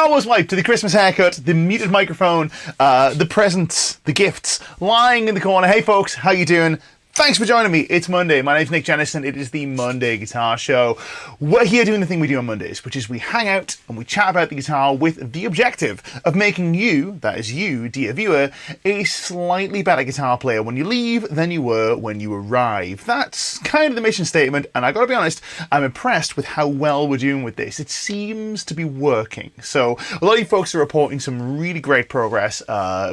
Star Wars wipe to the Christmas haircut, the muted microphone, the presents, the gifts lying in the corner. Hey folks, how you doing? Thanks for joining me. It's Monday. My name's Nick Jennison. It is the Monday Guitar Show. We're here doing the thing we do on Mondays, which is we hang out and we chat about the guitar with the objective of making you, that is you, dear viewer, a slightly better guitar player when you leave than you were when you arrive. That's kind of the mission statement, and I gotta be honest, I'm impressed with how well we're doing with this. It seems to be working. So a lot of you folks are reporting some really great progress,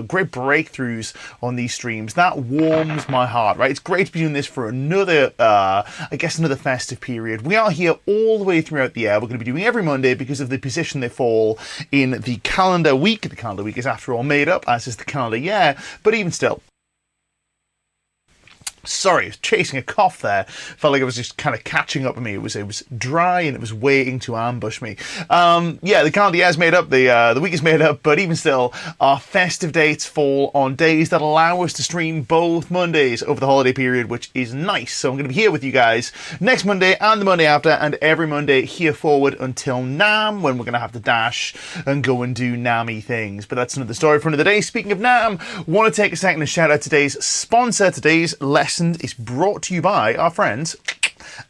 great breakthroughs on these streams. That warms my heart, right? It's great to be doing this for another, I guess, another festive period. We are here all the way throughout the year. We're going to be doing every Monday because of the position they fall in the calendar week. The calendar week is, after all, made up, as is the calendar year, but even still. Sorry, I was chasing a cough there. Felt like it was just kind of catching up with me. It was dry and it was waiting to ambush me. Yeah, the calendar year is made up, the week is made up, but even still, our festive dates fall on days that allow us to stream both Mondays over the holiday period, which is nice. So I'm going to be here with you guys next Monday and the Monday after, and every Monday here forward until NAMM, when we're going to have to dash and go and do NAMM-y things. But that's another story for another day. Speaking of NAMM, want to take a second and shout out today's sponsor. Today's lesson is brought to you by our friends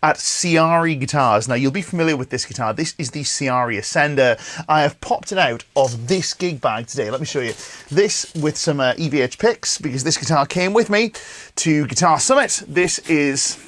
at Ciari Guitars. Now, you'll be familiar with this guitar. This is the Ciari Ascender. I have popped it out of this gig bag today. Let me show you. This with some EVH picks, because this guitar came with me to Guitar Summit. This is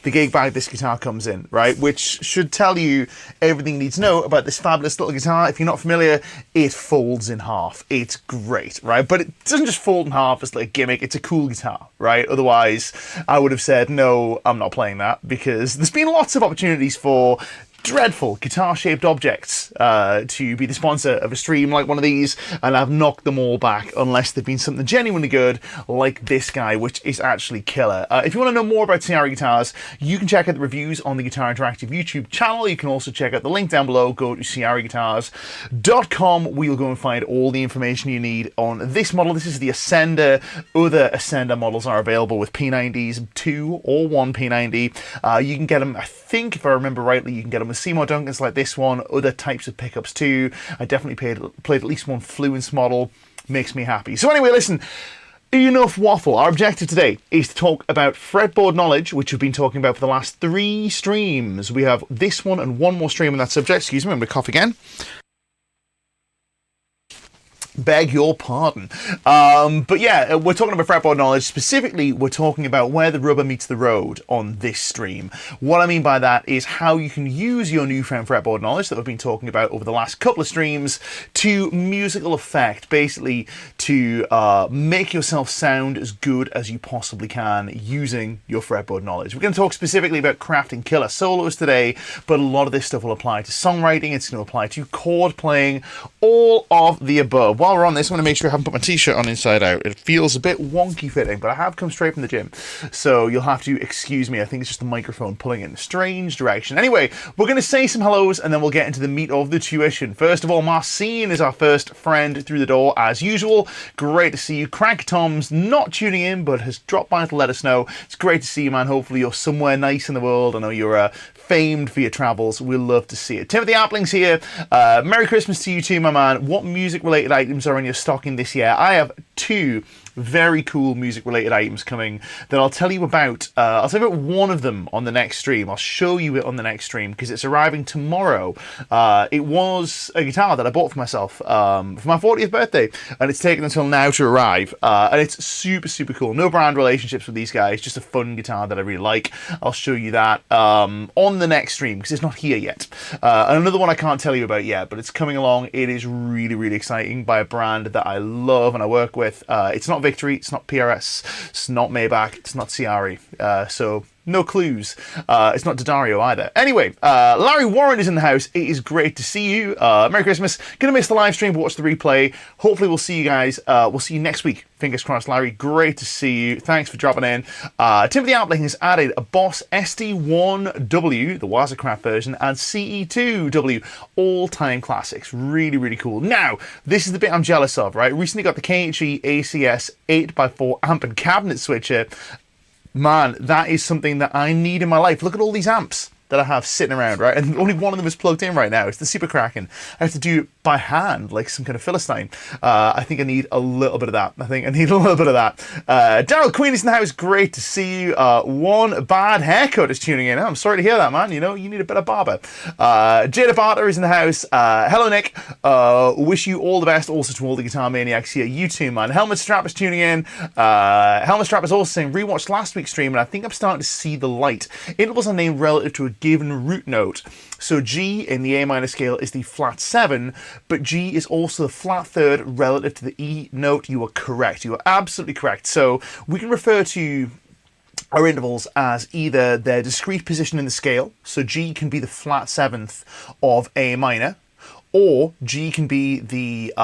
the gig bag this guitar comes in, right? Which should tell you everything you need to know about this fabulous little guitar. If you're not familiar, it folds in half. It's great, right? But it doesn't just fold in half as like a gimmick. It's a cool guitar, right? Otherwise, I would have said, no, I'm not playing that, because there's been lots of opportunities for dreadful guitar-shaped objects to be the sponsor of a stream like one of these, and I've knocked them all back unless they've been something genuinely good like this guy, which is actually killer. If you want to know more about Ciari guitars, you can check out the reviews on the Guitar Interactive YouTube channel. You can also check out the link down below. Go to ciariguitars.com where you'll go and find all the information you need on this model. This is the Ascender. Other Ascender models are available with P90s, 2 or 1 P90. You can get them, I think, if I remember rightly, you can get them with Seymour Duncans like this one, other types of pickups too. I definitely played at least one Fluence model. Makes me happy. So anyway, listen, enough waffle. Our objective today is to talk about fretboard knowledge, which we've been talking about for the last 3 streams. We have this one and one more stream on that subject. Excuse me, I'm going to cough again. Beg your pardon. But yeah, we're talking about fretboard knowledge. Specifically, we're talking about where the rubber meets the road on this stream. What I mean by that is how you can use your newfound fretboard knowledge that we've been talking about over the last couple of streams to musical effect, basically to make yourself sound as good as you possibly can using your fretboard knowledge. We're going to talk specifically about crafting killer solos today, but a lot of this stuff will apply to songwriting. It's going to apply to chord playing, all of the above. While we're on this, I want to make sure I haven't put my t-shirt on inside out. It feels a bit wonky fitting, but I have come straight from the gym, so you'll have to excuse me. I think it's just the microphone pulling in a strange direction. Anyway, we're going to say some hellos and then we'll get into the meat of the tuition. First of all, Marcine is our first friend through the door as usual. Great to see you. Crank Tom's not tuning in but has dropped by to let us know. It's great to see you, man. Hopefully you're somewhere nice in the world. I know you're famed for your travels. We'll love to see it. Timothy Appling's here. Merry Christmas to you too, my man. What music related items are in your stocking this year? I have 2 very cool music related items coming that I'll tell you about. I'll tell you about one of them on the next stream. I'll show you it on the next stream because it's arriving tomorrow. It was a guitar that I bought for myself for my 40th birthday, and it's taken until now to arrive, and it's super, super cool. No brand relationships with these guys, just a fun guitar that I really like. I'll show you that on the next stream because it's not here yet. And another one I can't tell you about yet, but it's coming along. It is really, really exciting, by a brand that I love and I work with. It's not Victory, it's not PRS, it's not Maybach, it's not Ciari. So no clues. It's not Daddario either. Anyway, Larry Warren is in the house. It is great to see you. Merry Christmas. Gonna miss the live stream, but watch the replay. Hopefully we'll see you guys. We'll see you next week. Fingers crossed, Larry. Great to see you. Thanks for dropping in. Timothy Appling has added a Boss SD1W, the Wazacraft version, and CE2W, all-time classics. Really, really cool. Now, this is the bit I'm jealous of, right? Recently got the KHE ACS 8x4 amp and cabinet switcher. Man, that is something that I need in my life. Look at all these amps that I have sitting around, right? And only one of them is plugged in right now. It's the Super Kraken. I have to do by hand, like some kind of Philistine. I think I need a little bit of that. Daryl Queen is in the house. Great to see you. One Bad Haircut is tuning in. Oh, I'm sorry to hear that, man. You know, you need a better barber. Jada Barter is in the house. Hello, Nick. Wish you all the best. Also to all the Guitar Maniacs here. You too, man. Helmet Strap is tuning in. Helmet Strap is also saying, rewatched last week's stream, and I think I'm starting to see the light. Intervals are named relative to a given root note. So G in the A minor scale is the flat 7, but G is also the flat 3rd relative to the E note. You are correct. You are absolutely correct. So we can refer to our intervals as either their discrete position in the scale. So G can be the flat 7th of A minor, or G can be the,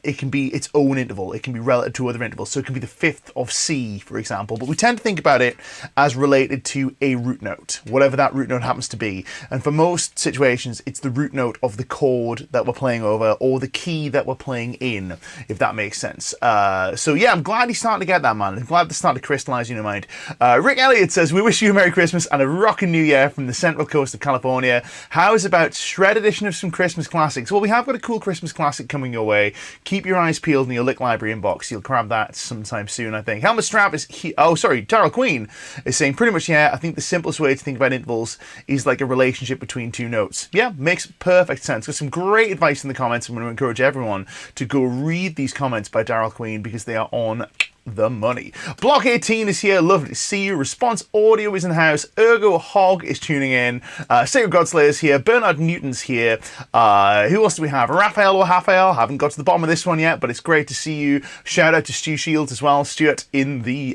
it can be its own interval. It can be relative to other intervals. So it can be the 5th of C, for example. But we tend to think about it as related to a root note, whatever that root note happens to be. And for most situations, it's the root note of the chord that we're playing over or the key that we're playing in, if that makes sense. So yeah, I'm glad you're starting to get that, man. I'm glad they're starting to crystallize in your mind. Rick Elliott says, we wish you a Merry Christmas and a rockin' New Year from the Central Coast of California. How's about shred edition of some Christmas classics? Well, we have got a cool Christmas classic coming your way. Keep your eyes peeled in your Lick Library inbox. You'll grab that sometime soon, I think. Helmet Strap is Daryl Queen is saying pretty much, yeah, I think the simplest way to think about intervals is like a relationship between two notes. Yeah, makes perfect sense. Got some great advice in the comments. I'm going to encourage everyone to go read these comments by Daryl Queen because they are on the money. Block 18 is here. Lovely to see you. Response Audio is in the house. Ergo Hog is tuning in. Sacred Godslayer is here. Bernard Newton's here. Who else do we have? Raphael or Raphael? Haven't got to the bottom of this one yet, but it's great to see you. Shout out to Stu Shields as well. Stuart in the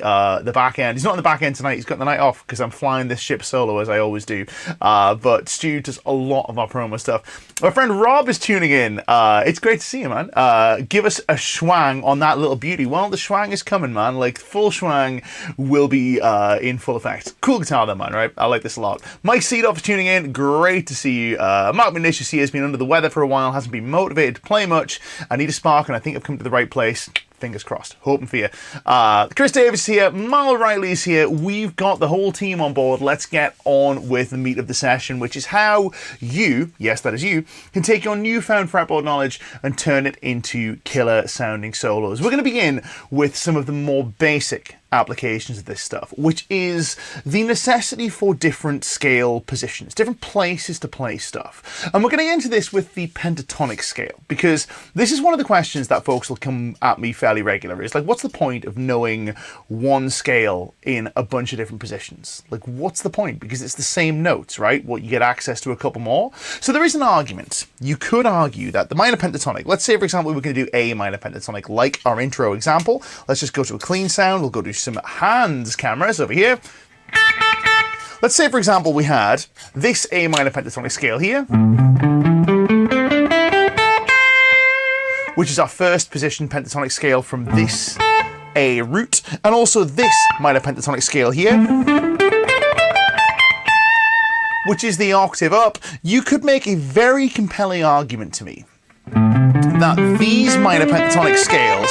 back end. He's not in the back end tonight. He's got the night off because I'm flying this ship solo as I always do. But Stu does a lot of our promo stuff. My friend Rob is tuning in. It's great to see you, man. Give us a schwang on that little beauty. Well, the schwang is coming, man. Like, full schwang will be in full effect. Cool guitar though, man, right? I like this a lot. Mike Seedoff is tuning in. Great to see you. Mark Manicius here has been under the weather for a while, hasn't been motivated to play much. I need a spark, and I think I've come to the right place. Fingers crossed. Hoping for you. Chris Davis is here. Mal Riley is here. We've got the whole team on board. Let's get on with the meat of the session, which is how you, yes, that is you, can take your newfound fretboard knowledge and turn it into killer sounding solos. We're going to begin with some of the more basic applications of this stuff, which is the necessity for different scale positions, different places to play stuff. And we're going to get into this with the pentatonic scale, because this is one of the questions that folks will come at me fairly regular. Is like, what's the point of knowing one scale in a bunch of different positions? Like, what's the point? Because it's the same notes, right? Well, you get access to a couple more. So there is an argument. You could argue that the minor pentatonic, let's say, for example, we're going to do A minor pentatonic, like our intro example. Let's just go to a clean sound. We'll go to some hands cameras over here. Let's say, for example, we had this A minor pentatonic scale here, which is our first position pentatonic scale from this A root, and also this minor pentatonic scale here, which is the octave up. You could make a very compelling argument to me that these minor pentatonic scales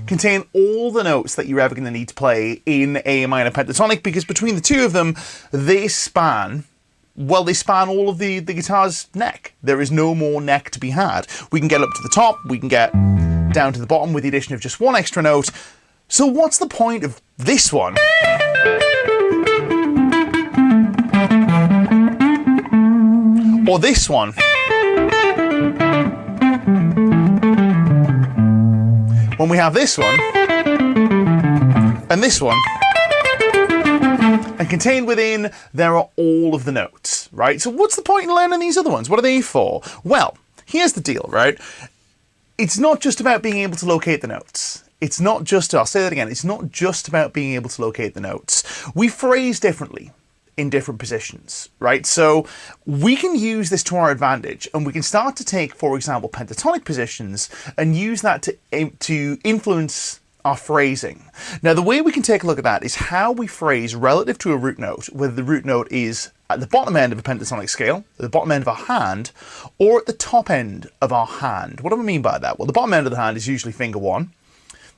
contain all the notes that you're ever going to need to play in A minor pentatonic, because between the two of them, they span, well, they span all of the guitar's neck. There is no more neck to be had. We can get up to the top, we can get down to the bottom with the addition of just one extra note. So what's the point of this one? Or this one? When we have this one, and this one, and contained within, there are all of the notes, right? So what's the point in learning these other ones? What are they for? Well, here's the deal, right? It's not just about being able to locate the notes. It's not just, I'll say that again, it's not just about being able to locate the notes. We phrase differently in different positions, right? So we can use this to our advantage, and we can start to take, for example, pentatonic positions and use that to influence our phrasing. Now, the way we can take a look at that is how we phrase relative to a root note, whether the root note is at the bottom end of a pentatonic scale, at the bottom end of our hand, or at the top end of our hand. What do I mean by that? Well, the bottom end of the hand is usually finger 1.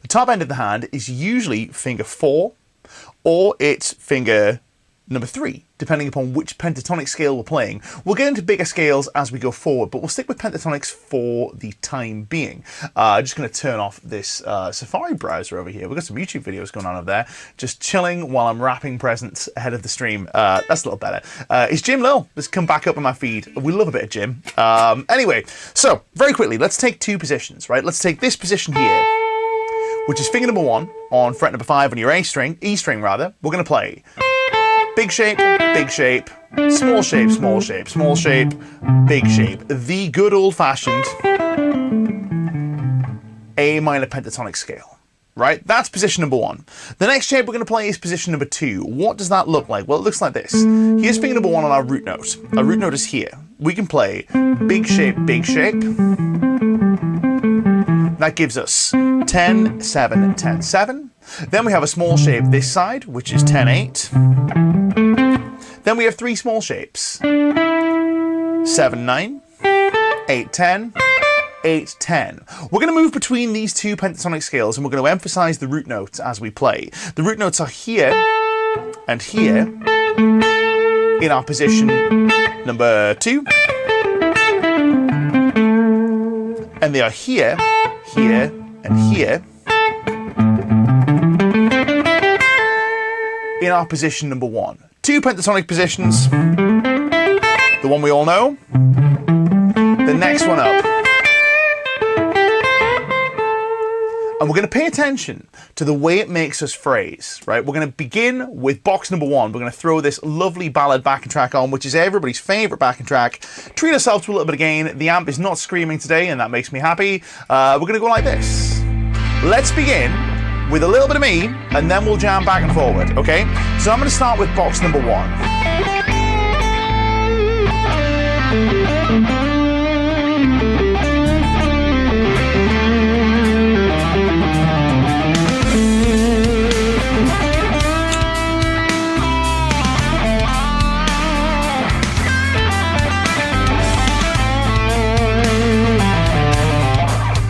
The top end of the hand is usually finger 4, or it's finger number 3, depending upon which pentatonic scale we're playing. We'll get into bigger scales as we go forward, but we'll stick with pentatonics for the time being. Just going to turn off this Safari browser over here. We've got some YouTube videos going on over there, just chilling while I'm wrapping presents ahead of the stream. That's a little better. It's Jim Lil that's come back up in my feed. We love a bit of Jim. Anyway, so very quickly, let's take 2 positions, right? Let's take this position here, which is finger number 1 on fret number 5 on your E string rather. We're going to play big shape, small shape, small shape, small shape, big shape. The good old-fashioned A minor pentatonic scale, right? That's position number 1. The next shape we're going to play is position number 2. What does that look like? Well, it looks like this. Here's finger number 1 on our root note. Our root note is here. We can play big shape, big shape. That gives us 10, 7, 10, 7. Then we have a small shape this side, which is 10, 8. Then we have 3 small shapes. 7, 9, 8, 10, 8, 10. We're going to move between these 2 pentatonic scales, and we're going to emphasize the root notes as we play. The root notes are here and here in our position number 2. And they are here, here, and here in our position number 1. 2 pentatonic positions. The one we all know. The next one up. And we're going to pay attention to the way it makes us phrase, right? We're going to begin with box number 1. We're going to throw this lovely ballad backing track on, which is everybody's favourite backing track. Treat ourselves to a little bit of gain. The amp is not screaming today, and that makes me happy. We're going to go like this. Let's begin with a little bit of me, and then we'll jam back and forward, okay? So I'm going to start with box number 1.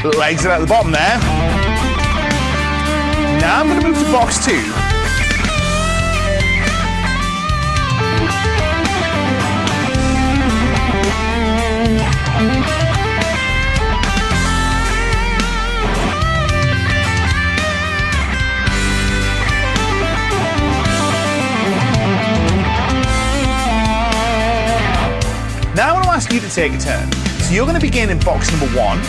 Little exit at the bottom there. Now I'm going to move to box 2. Now I want to ask you to take a turn. So you're going to begin in box number 1.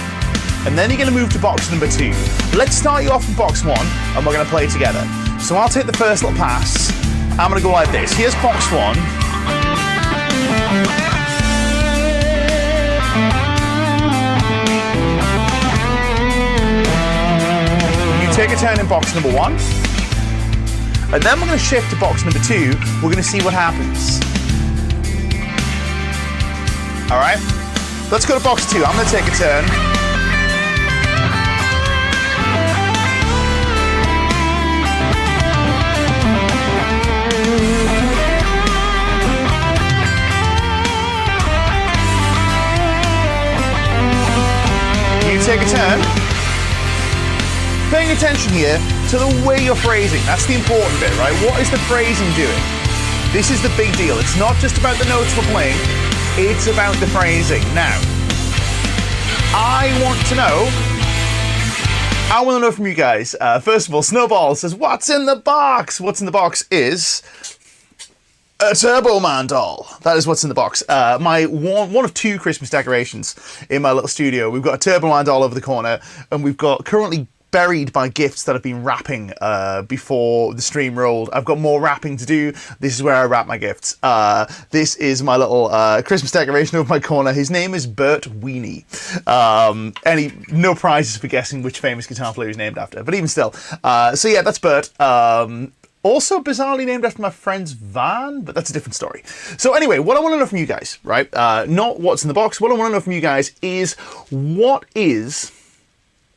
And then you're going to move to box number 2. Let's start you off in box 1, and we're going to play together. So I'll take the first little pass. I'm going to go like this. Here's box 1. You take a turn in box number 1. And then we're going to shift to box number 2. We're going to see what happens. All right? Let's go to box 2. I'm going to take a turn. Take a turn. Paying attention here to the way you're phrasing. That's the important bit, right? What is the phrasing doing? This is the big deal. It's not just about the notes we're playing, it's about the phrasing. Now, I want to know from you guys. First of all, Snowball says, what's in the box? What's in the box is a Turbo Man doll. That is what's in the box. My one of 2 Christmas decorations in my little studio. We've got a Turbo Man doll over the corner, and we've got currently buried my gifts that I've been wrapping before the stream rolled. I've got more wrapping to do. This is where I wrap my gifts. This is my little Christmas decoration over my corner. His name is Bert Weenie. No prizes for guessing which famous guitar player he's named after, but even still. So yeah, that's Bert. Also bizarrely named after my friend's van, but that's a different story. So anyway, what I want to know from you guys, right? Not what's in the box. What I want to know from you guys is what is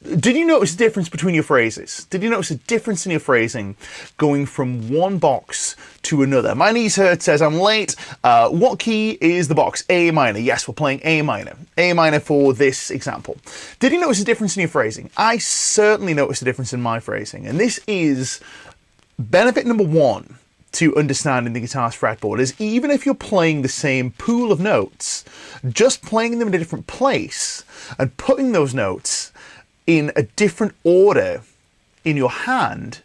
Did you notice a difference between your phrases? Did you notice a difference in your phrasing going from one box to another? My knees hurt says I'm late. What key is the box? A minor. Yes, we're playing A minor. A minor for this example. Did you notice a difference in your phrasing? I certainly noticed a difference in my phrasing. And this is benefit number one to understanding the guitar's fretboard, is even if you're playing the same pool of notes, just playing them in a different place and putting those notes in a different order in your hand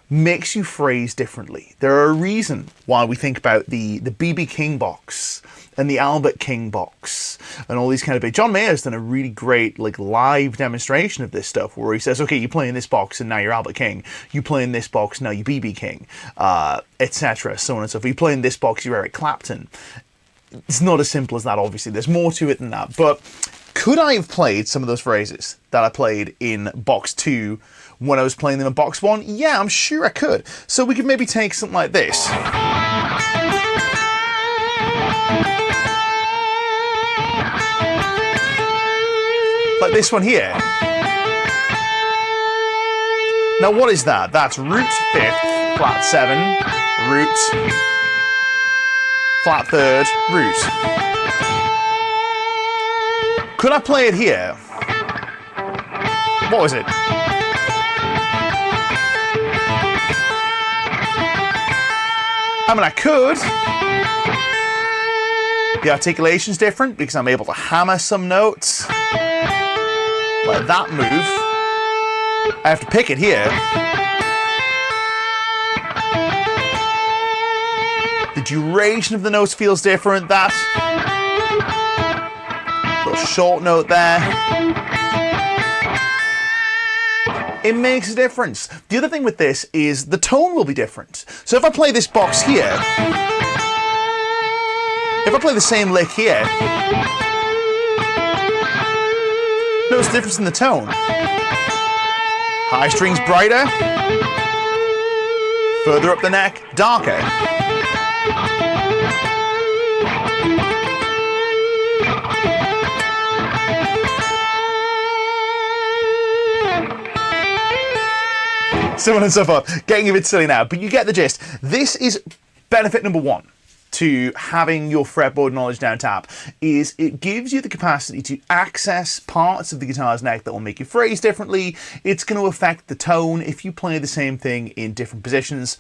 makes you phrase differently. There are a reason why we think about the B.B. King box and the Albert King box and all these kind of big. John Mayer's done a really great like live demonstration of this stuff where he says, okay, you play in this box and now you're Albert King. You play in this box, now you're B.B. King, etc. So on and so forth. You play in this box, you're Eric Clapton. It's not as simple as that, obviously. There's more to it than that. But could I have played some of those phrases that I played in box 2 when I was playing them in box 1? Yeah, I'm sure I could. So we could maybe take something like this. Like this one here. Now what is that? That's root 5th, flat 7, root, flat 3rd, root. Could I play it here? What was it? I mean, I could. The articulation's different because I'm able to hammer some notes. Like that move. I have to pick it here. The duration of the notes feels different. That little short note there. It makes a difference. The other thing with this is the tone will be different. So if I play this box here, if I play the same lick here, notice the difference in the tone. High strings brighter, further up the neck, darker. So on and so forth. Getting a bit silly now, but you get the gist. This is benefit number one to having your fretboard knowledge down tap, is it gives you the capacity to access parts of the guitar's neck that will make you phrase differently. It's going to affect the tone if you play the same thing in different positions.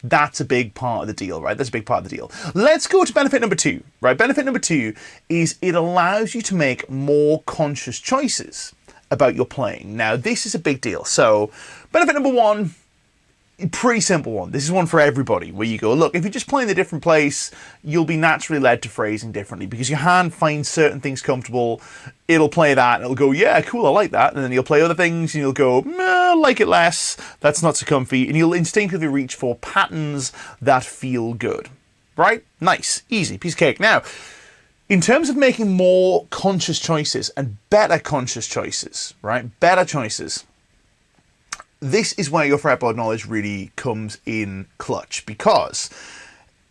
That's a big part of the deal, right? That's a big part of the deal. Let's go to benefit number two, right? Benefit number two is it allows you to make more conscious choices about your playing. Now, this is a big deal. So, benefit number one, pretty simple one. This is one for everybody, where you go, look, if you just play in a different place, you'll be naturally led to phrasing differently because your hand finds certain things comfortable. It'll play that and it'll go, yeah, cool, I like that. And then you'll play other things and you'll go, I like it less. That's not so comfy. And you'll instinctively reach for patterns that feel good, right? Nice, easy, piece of cake. Now, in terms of making more conscious choices and better conscious choices, right? Better choices. This is where your fretboard knowledge really comes in clutch, because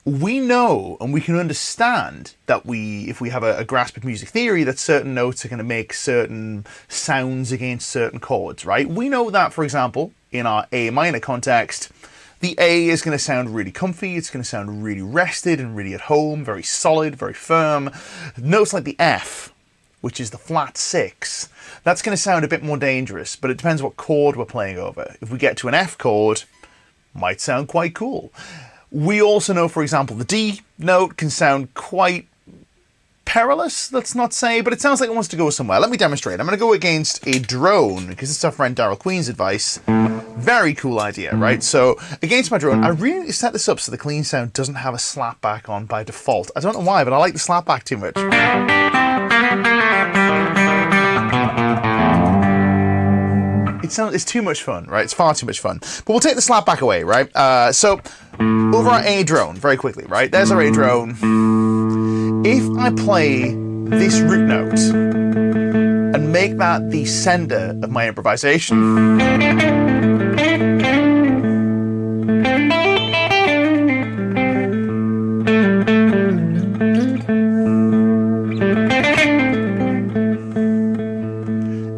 we know and we can understand that if we have a grasp of music theory, that certain notes are going to make certain sounds against certain chords, right? We know that, for example, in our A minor context, the A is going to sound really comfy, it's going to sound really rested and really at home, very solid, very firm. Notes like the F, which is the flat 6, that's going to sound a bit more dangerous, but it depends what chord we're playing over. If we get to an F chord, might sound quite cool. We also know, for example, the D note can sound quite perilous, let's not say, but it sounds like it wants to go somewhere. Let me demonstrate. I'm going to go against a drone, because it's our friend Daryl Queen's advice. Very cool idea, right? So, against my drone, I really need to set this up so the clean sound doesn't have a slapback on by default. I don't know why, but I like the slapback too much. It's too much fun, right? It's far too much fun. But we'll take the slapback away, right? So, over our A drone, very quickly, right? There's our A drone. If I play this root note and make that the sender of my improvisation,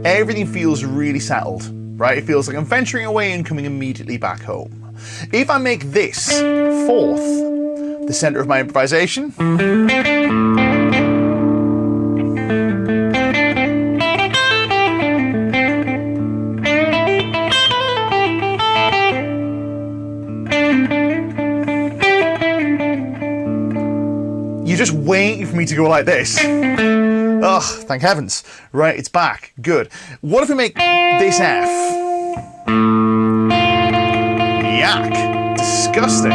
everything everything feels really settled, right? It feels like I'm venturing away and coming immediately back home. If I make this fourth the center of my improvisation, you're just waiting for me to go like this. Ugh, thank heavens. Right, it's back. Good. What if we make this F? Yuck. Disgusting.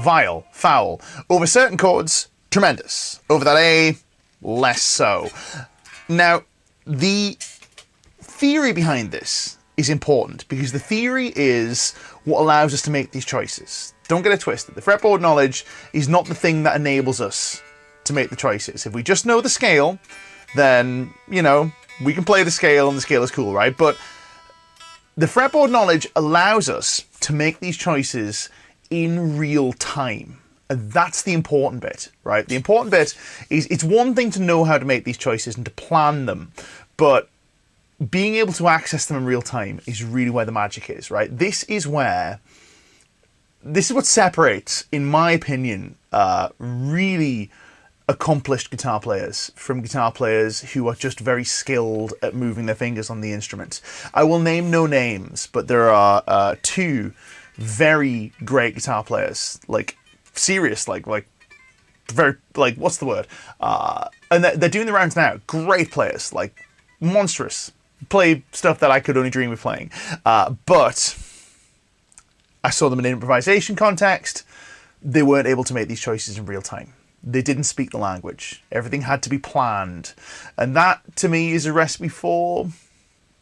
Vile. Foul. Over certain chords, tremendous. Over that A, less so. Now, the theory behind this is important, because the theory is what allows us to make these choices. Don't get it twisted. The fretboard knowledge is not the thing that enables us to make the choices. If we just know the scale, then, you know, we can play the scale and the scale is cool, right? But the fretboard knowledge allows us to make these choices in real time. And that's the important bit, right? The important bit is, it's one thing to know how to make these choices and to plan them, but being able to access them in real time is really where the magic is, right? This is what separates, in my opinion, really accomplished guitar players from guitar players who are just very skilled at moving their fingers on the instrument. I will name no names, but there are two very great guitar players, like serious, like very, like, what's the word? And they're doing the rounds now. Great players, like monstrous. Play stuff that I could only dream of playing. But I saw them in an improvisation context. They weren't able to make these choices in real time. They didn't speak the language. Everything had to be planned. And that, to me, is a recipe for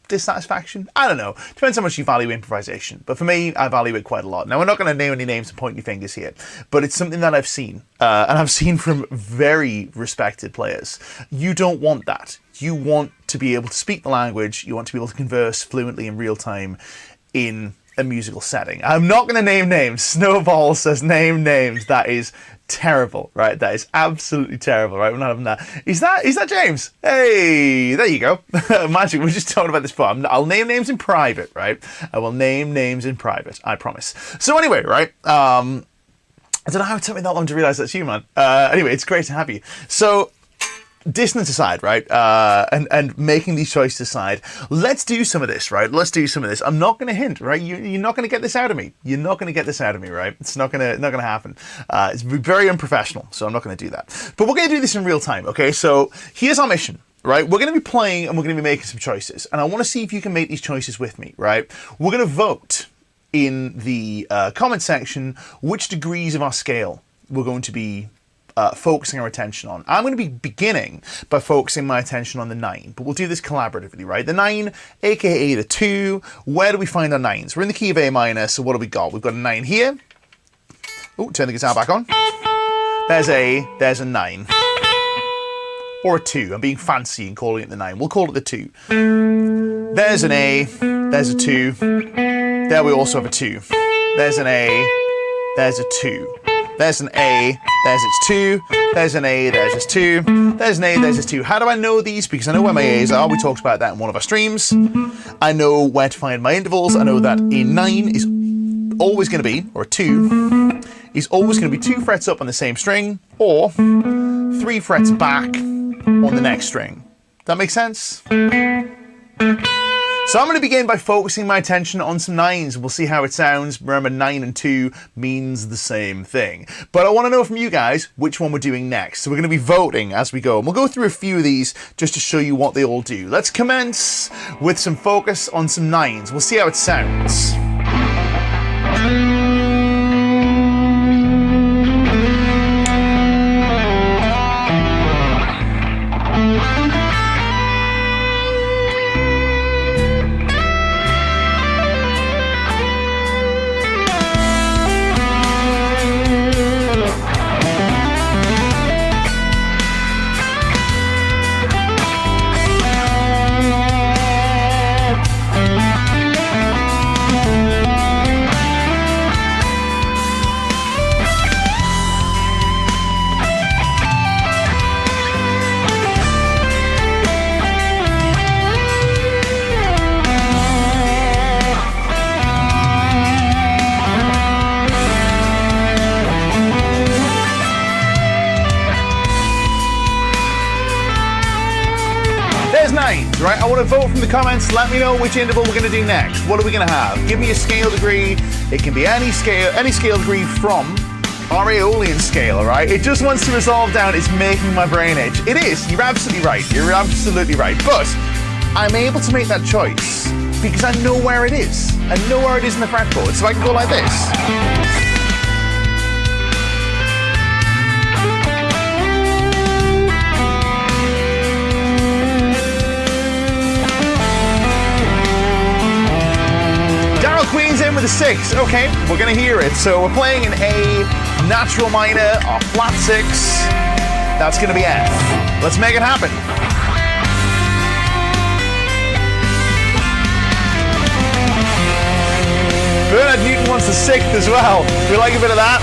dissatisfaction. I don't know. Depends how much you value improvisation. But for me, I value it quite a lot. Now, we're not going to name any names and point any fingers here, but it's something that I've seen. And I've seen from very respected players. You don't want that. You want to be able to speak the language. You want to be able to converse fluently in real time in a musical setting. I'm not going to name names. Snowball says name names. That is terrible, right? That is absolutely terrible, right? We're not having that. Is that James? Hey, there you go. Magic. We're just talking about this before. I'll name names in private, right? I will name names in private. I promise. So anyway, right? I don't know how it took me that long to realize that's you, man. Anyway, it's great to have you. So, dissonance aside, right, and making these choices aside, let's do some of this, right? Let's do some of this. I'm not going to hint, right? You're not going to get this out of me. You're not going to get this out of me, right? It's not going to happen. It's very unprofessional, so I'm not going to do that. But we're going to do this in real time, okay? So here's our mission, right? We're going to be playing and we're going to be making some choices, and I want to see if you can make these choices with me, right? We're going to vote in the comment section which degrees of our scale we're going to be focusing our attention on. I'm going to be beginning by focusing my attention on the 9, but we'll do this collaboratively, right? The 9, aka the 2. Where do we find our 9s? We're in the key of A minor, so what do we got? We've got a 9 here. Oh, turn the guitar back on. There's a 9. Or a 2. I'm being fancy and calling it the 9. We'll call it the 2. There's an A. There's a 2. There we also have a 2. There's an A. There's a 2. There's an A, there's its 2, there's an A, there's its 2, there's an A, there's its 2. How do I know these? Because I know where my A's are. We talked about that in one of our streams. I know where to find my intervals. I know that a 9 is always going to be, or a 2, is always going to be 2 frets up on the same string, or 3 frets back on the next string. That make sense? So I'm going to begin by focusing my attention on some 9s. We'll see how it sounds. Remember, 9 and 2 means the same thing. But I want to know from you guys which one we're doing next. So we're going to be voting as we go. And we'll go through a few of these just to show you what they all do. Let's commence with some focus on some 9s. We'll see how it sounds. want to vote from the comments, let me know which interval we're going to do next. What are we going to have? Give me a scale degree. It can be any scale degree from our Aeolian scale, alright? It just wants to resolve down. It's making my brain itch. It is. You're absolutely right. You're absolutely right. But I'm able to make that choice because I know where it is. I know where it is in the fretboard. So I can go like this. Queen's in with a 6. Okay, we're gonna hear it. So we're playing in A natural minor, our flat 6. That's gonna be F. Let's make it happen. Bernard Newton wants the 6th as well. We like a bit of that.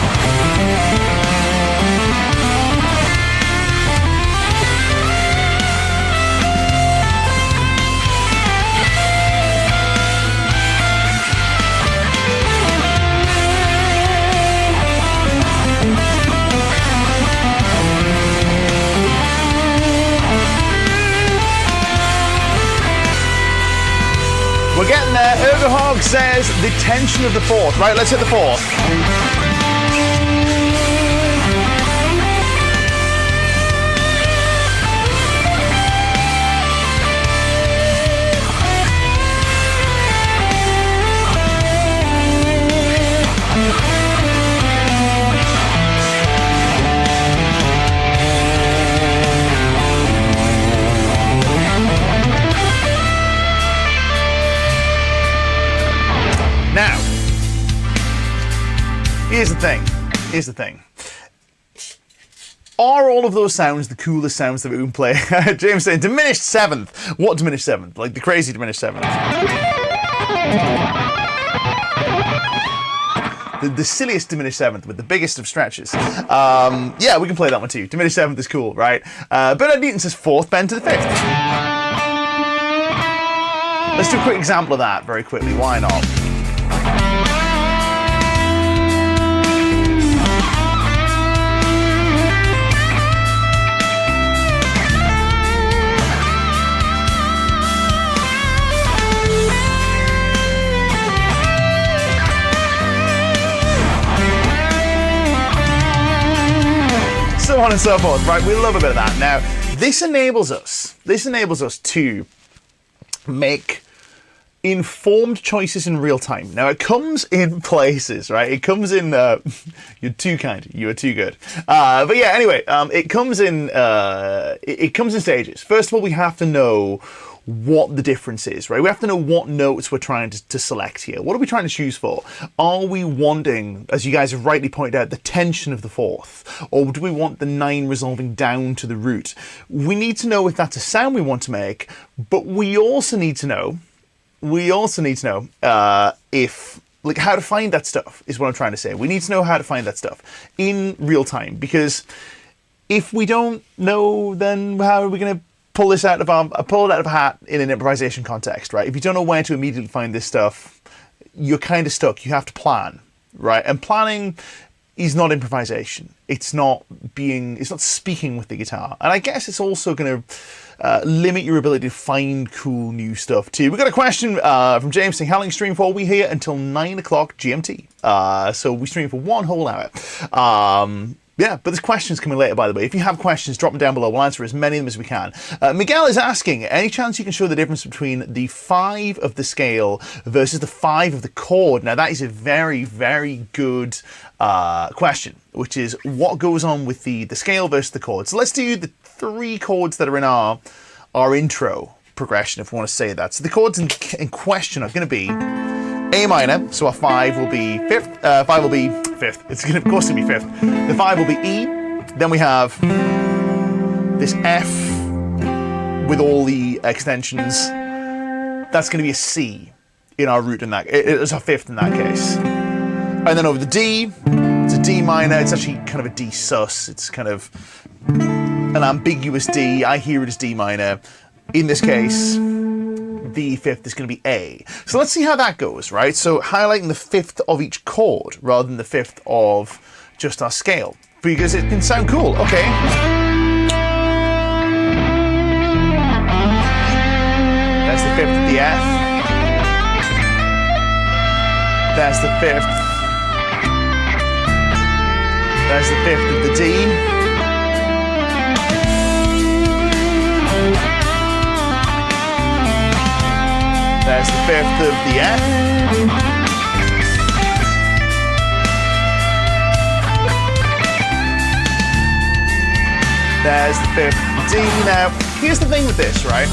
We're getting there. Ergohog says the tension of the 4th. Right, let's hit the 4th. Now, here's the thing. Are all of those sounds the coolest sounds that we can play? James saying, diminished 7th. What diminished 7th? Like the crazy diminished 7th. The silliest diminished 7th with the biggest of stretches. Yeah, we can play that one too. Diminished 7th is cool, right? Bernard Newton says 4th bend to the 5th. Let's do a quick example of that very quickly. Why not? So on and so forth, right? We love a bit of that. Now, this enables us to make informed choices in real time. Now, it comes in places, right? It comes in, you're too kind, you are too good. But yeah, anyway, it comes in stages. First of all, we have to know what the difference is, right? We have to know what notes we're trying to select here. What are we trying to choose for? Are we wanting, as you guys have rightly pointed out, the tension of the 4th? Or do we want the 9 resolving down to the root? We need to know if that's a sound we want to make, but we also need to know if, like, how to find that stuff is what I'm trying to say. We need to know how to find that stuff in real time, because if we don't know, then how are we going to pull it out of a hat in an improvisation context, right? If you don't know where to immediately find this stuff, you're kind of stuck. You have to plan, right? And planning is not improvisation. It's not speaking with the guitar. And I guess it's also going to limit your ability to find cool new stuff too. We've got a question from James saying, how long stream for? We here until 9 o'clock GMT. So we stream for 1 whole hour. Yeah, but there's questions coming later, by the way. If you have questions, drop them down below. We'll answer as many of them as we can. Miguel is asking, any chance you can show the difference between the 5 of the scale versus the 5 of the chord? Now, that is a very, very good question, which is what goes on with the scale versus the chord. So let's do the 3 chords that are in our intro progression, if we want to say that. So the chords in question are going to be A minor, so our 5 will be 5th, 5 will be 5th, it's going to, of course, to be 5th. The 5 will be E, then we have this F with all the extensions, that's going to be a C in our root in that, it's our 5th in that case. And then over the D, it's a D minor, it's actually kind of a D sus, it's kind of an ambiguous D, I hear it as D minor. In this case, the 5th is going to be A. So let's see how that goes, right? So highlighting the 5th of each chord rather than the 5th of just our scale, because it can sound cool. Okay. F. There's the 5th. There's the 5th of the D. There's the 5th of the F. There's the 5th D. Now, here's the thing with this, right?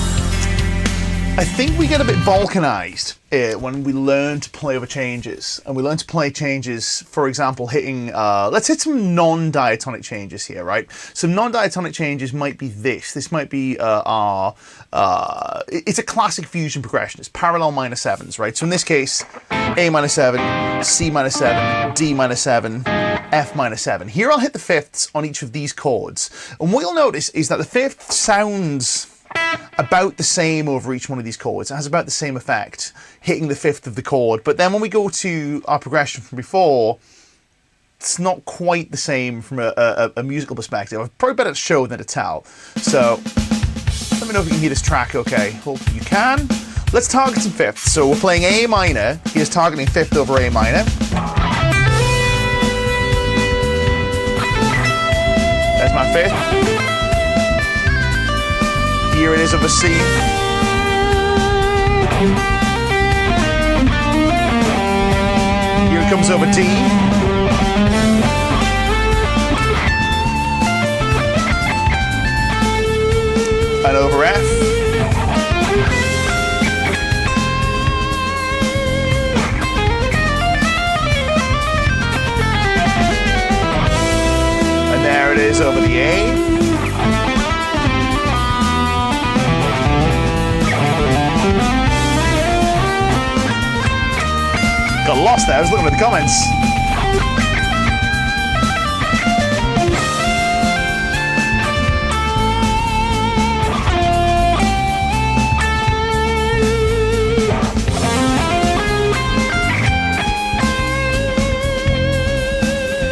I think we get a bit balkanized when we learn to play over changes. And we learn to play changes, for example, hitting, let's hit some non-diatonic changes here, right? Some non-diatonic changes might be this. This might be it's a classic fusion progression. It's parallel minor 7s, right? So in this case, A minor 7, C minor 7, D minor 7, F minor 7. Here I'll hit the 5ths on each of these chords. And what you'll notice is that the 5th sounds about the same over each one of these chords. It has about the same effect, hitting the 5th of the chord. But then when we go to our progression from before, it's not quite the same from a musical perspective. I'm probably better to show than to tell. So let me know if you can hear this track okay. Hope you can. Let's target some 5ths. So we're playing A minor. Here's targeting 5th over A minor. There's my 5th. Here it is over C. Here it comes over D. And over F. And there it is over the A. Got lost there, I was looking at the comments.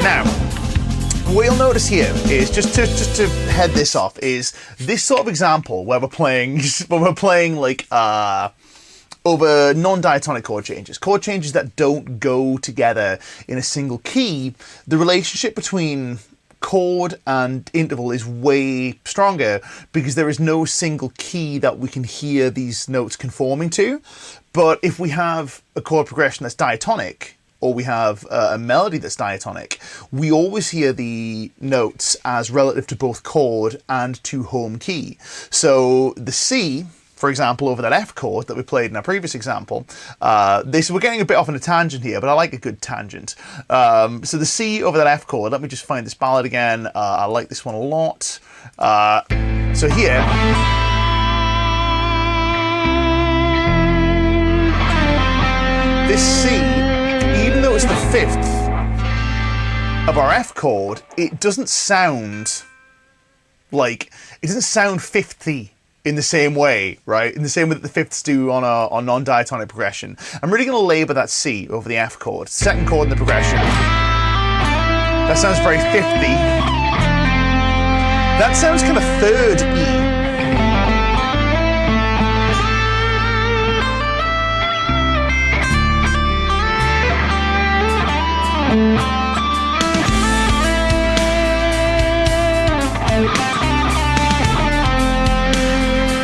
Now, what you'll notice here is, just to head this off, is this sort of example where we're playing like over non-diatonic chord changes that don't go together in a single key. The relationship between chord and interval is way stronger because there is no single key that we can hear these notes conforming to. But if we have a chord progression that's diatonic, or we have a melody that's diatonic, we always hear the notes as relative to both chord and to home key. So the C, for example, over that F chord that we played in our previous example, we're getting a bit off on a tangent here, but I like a good tangent. So the C over that F chord, let me just find this ballad again. I like this one a lot. So here, this C, even though it's the 5th of our F chord, it doesn't sound 5th-y in the same way, right? In the same way that the 5ths do on a non-diatonic progression. I'm really going to labour that C over the F chord. Second chord in the progression. That sounds very 5th-y. That sounds kind of 3rd-y.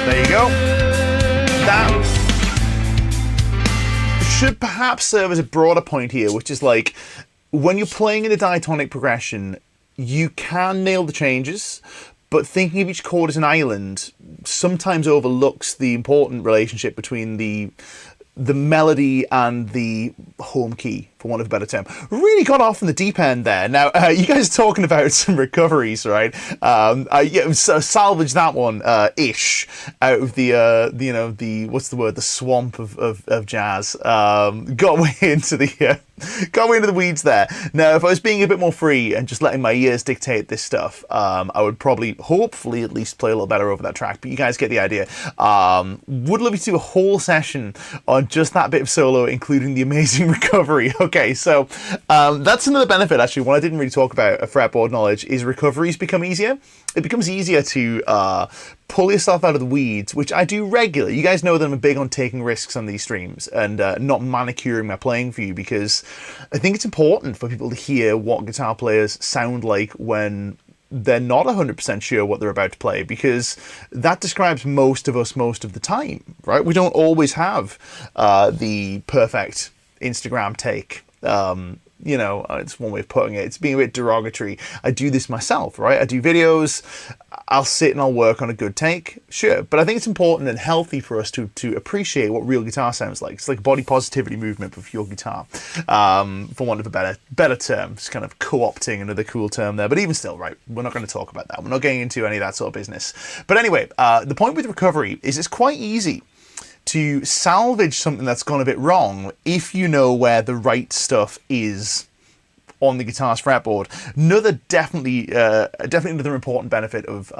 There you go. That should perhaps serve as a broader point here, which is like, when you're playing in a diatonic progression, you can nail the changes, but thinking of each chord as an island sometimes overlooks the important relationship between the melody and the home key, for want of a better term. Really got off in the deep end there. Now, you guys are talking about some recoveries, right? Salvage that one, ish, out of the what's the word? The swamp of jazz. Got way into the weeds there. Now, if I was being a bit more free and just letting my ears dictate this stuff, I would probably, hopefully, at least play a little better over that track. But you guys get the idea. Would love you to do a whole session on just that bit of solo, including the amazing recovery. Okay. Okay, so that's another benefit, actually. What I didn't really talk about of fretboard knowledge is recoveries become easier. It becomes easier to pull yourself out of the weeds, which I do regularly. You guys know that I'm big on taking risks on these streams and not manicuring my playing for you, because I think it's important for people to hear what guitar players sound like when they're not 100% sure what they're about to play, because that describes most of us most of the time, right? We don't always have the perfect Instagram take. You know, it's one way of putting it. It's being a bit derogatory. I do this myself, right? I do videos. I'll sit and I'll work on a good take, sure. But I think it's important and healthy for us to appreciate what real guitar sounds like. It's like a body positivity movement for your guitar, for want of a better term. It's kind of co-opting another cool term there. But even still, right, we're not going to talk about that. We're not getting into any of that sort of business. But anyway, the point with recovery is it's quite easy to salvage something that's gone a bit wrong if you know where the right stuff is on the guitar's fretboard. Definitely another important benefit of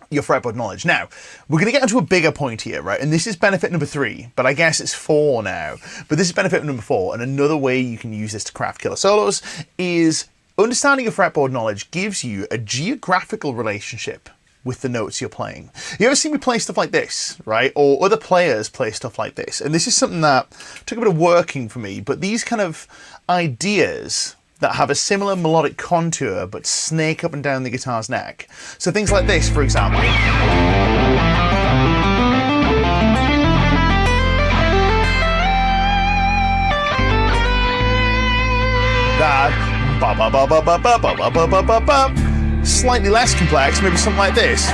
your fretboard knowledge. Now, we're going to get into a bigger point here, right? And this is benefit number 3, but I guess it's 4 now. But this is benefit number 4, and another way you can use this to craft killer solos is understanding your fretboard knowledge gives you a geographical relationship with the notes you're playing. You ever seen me play stuff like this, right? Or other players play stuff like this. And this is something that took a bit of working for me, but these kind of ideas that have a similar melodic contour but snake up and down the guitar's neck. So things like this, for example. That ba ba ba ba ba ba ba ba ba ba ba ba. Slightly less complex, maybe something like this.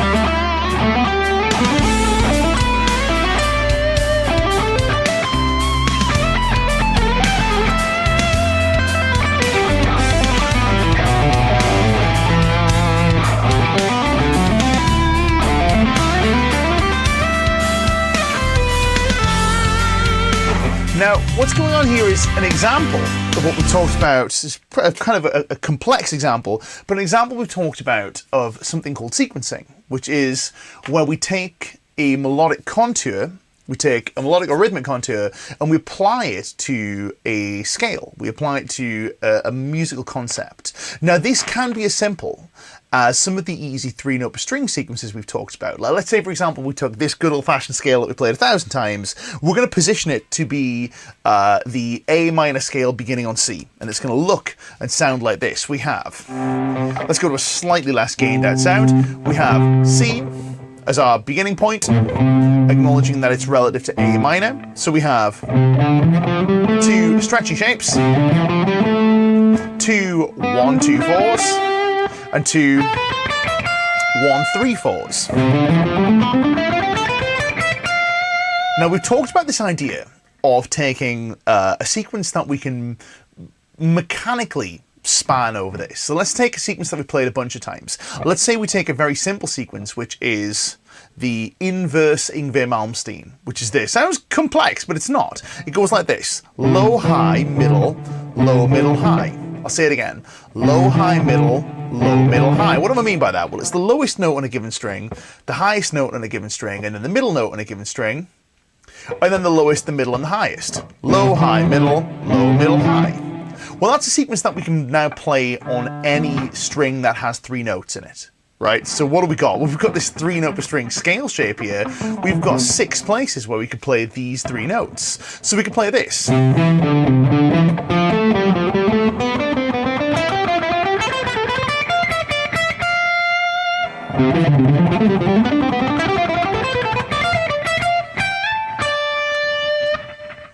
Now, what's going on here is an example of what we talked about. It's kind of a complex example, but an example we've talked about of something called sequencing, which is where we take a melodic contour, we take a melodic or rhythmic contour, and we apply it to a scale. We apply it to a musical concept. Now, this can be as simple as some of the easy 3-note per string sequences we've talked about. Like, let's say, for example, we took this good old-fashioned scale that we played 1,000 times. We're going to position it to be the A minor scale beginning on C, and it's going to look and sound like this. We have, let's go to a slightly less gained out sound. We have C as our beginning point, acknowledging that it's relative to A minor. So we have 2 stretchy shapes, 2 1-2-4s, and 2 1-3-4s. Now, we've talked about this idea of taking a sequence that we can mechanically span over this. So let's take a sequence that we've played a bunch of times. Let's say we take a very simple sequence, which is the inverse Yngwie Malmsteen, which is this. Sounds complex, but it's not. It goes like this: low, high, middle, low, middle, high. I'll say it again. Low, high, middle, low, middle, high. What do I mean by that? Well, it's the lowest note on a given string, the highest note on a given string, and then the middle note on a given string, and then the lowest, the middle, and the highest. Low, high, middle, low, middle, high. Well, that's a sequence that we can now play on any string that has 3 notes in it, right? So what do we got? Well, we've got this 3-note per string scale shape here. We've got 6 places where we could play these 3 notes. So we could play this.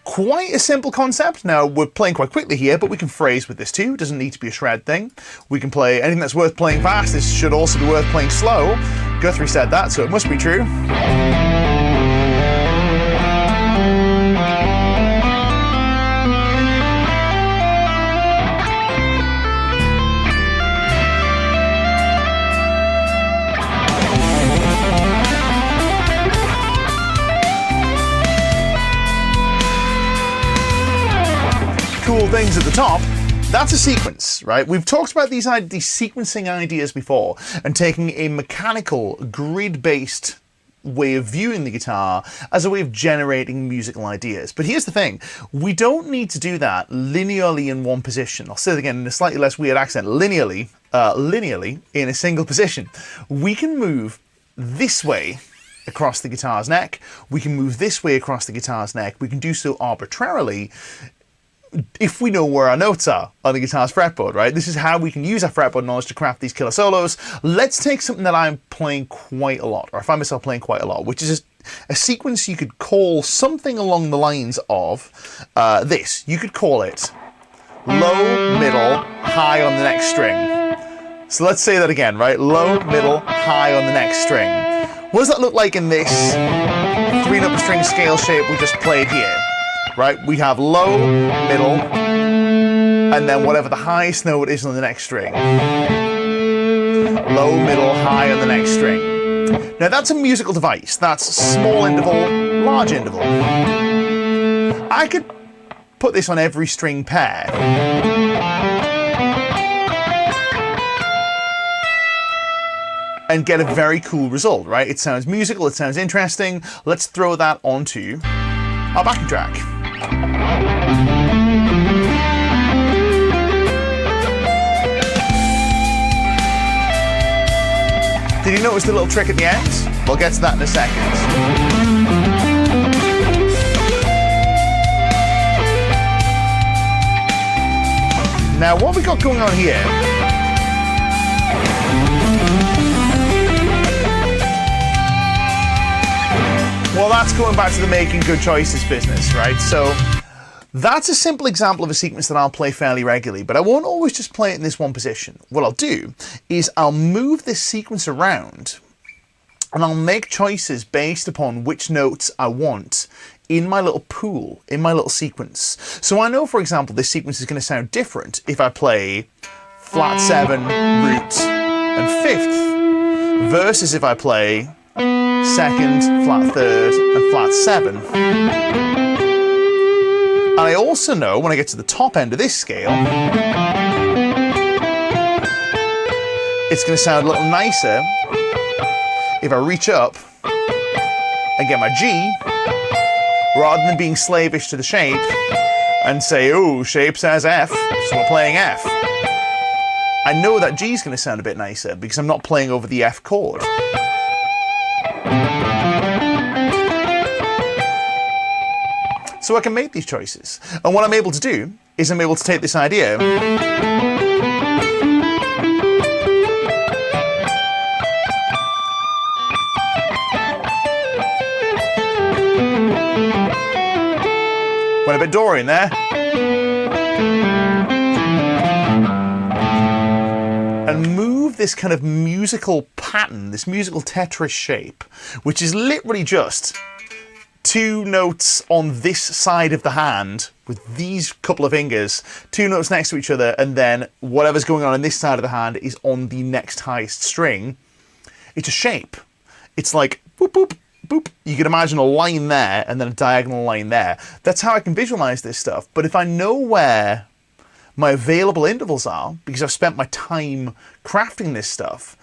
Quite a simple concept. Now, we're playing quite quickly here, but we can phrase with this too. It doesn't need to be a shred thing. We can play anything that's worth playing fast. This should also be worth playing slow. Guthrie said that, so it must be true. Cool things at the top. That's a sequence, right? We've talked about these sequencing ideas before, and taking a mechanical, grid-based way of viewing the guitar as a way of generating musical ideas. But here's the thing, we don't need to do that linearly in one position. I'll say it again in a slightly less weird accent, linearly in a single position. We can move this way across the guitar's neck, we can move this way across the guitar's neck, we can do so arbitrarily if we know where our notes are on the guitar's fretboard, right? This is how we can use our fretboard knowledge to craft these killer solos. Let's take something that I'm playing quite a lot, or I find myself playing quite a lot, which is a sequence you could call something along the lines of this. You could call it low, middle, high on the next string. So let's say that again, right? Low, middle, high on the next string. What does that look like in this 3-note string scale shape we just played here? Right, we have low, middle, and then whatever the highest note is on the next string. Low, middle, high on the next string. Now that's a musical device. That's small interval, large interval. I could put this on every string pair. And get a very cool result, right? It sounds musical, it sounds interesting. Let's throw that onto our backing track. Did you notice the little trick at the end? We'll get to that in a second. Now, what have we got going on here? Well, that's going back to the making good choices business, right? So that's a simple example of a sequence that I'll play fairly regularly, but I won't always just play it in this one position. What I'll do is I'll move this sequence around and I'll make choices based upon which notes I want in my little pool, in my little sequence. So I know, for example, this sequence is going to sound different if I play flat 7, root, and 5th, versus if I play 2nd, flat 3rd, and flat 7. And I also know when I get to the top end of this scale, it's going to sound a little nicer if I reach up and get my G, rather than being slavish to the shape and say, oh, shape says F, so we're playing F. I know that G is going to sound a bit nicer because I'm not playing over the F chord. So I can make these choices. And what I'm able to do is I'm able to take this idea went a bit Dorian there. And move this kind of musical pattern, this musical Tetris shape, which is literally just 2 notes on this side of the hand with these couple of fingers, 2 notes next to each other, and then whatever's going on this side of the hand is on the next highest string. It's a shape. It's like boop, boop, boop. You can imagine a line there and then a diagonal line there. That's how I can visualize this stuff. But if I know where my available intervals are, because I've spent my time crafting this stuff,